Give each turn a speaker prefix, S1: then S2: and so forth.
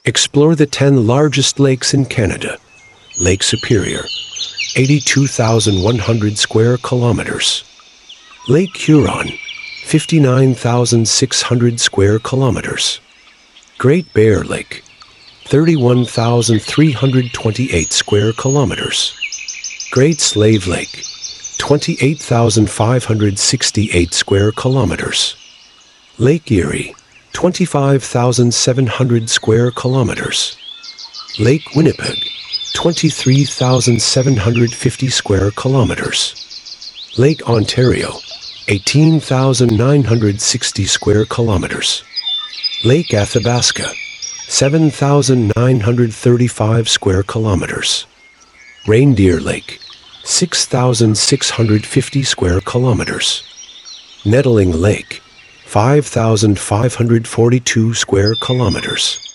S1: Explore the 10 largest lakes in Canada. Lake Superior, 82,100 square kilometers. Lake Huron, 59,600 square kilometers. Great Bear Lake, 31,328 square kilometers. Great Slave Lake, 28,568 square kilometers. Lake Erie, 25,700 square kilometers. Lake Winnipeg, 23,750 square kilometers. Lake Ontario, 18,960 square kilometers. Lake Athabasca, 7,935 square kilometers. Reindeer Lake, 6,650 square kilometers. Nettling Lake, 5,542 square kilometers.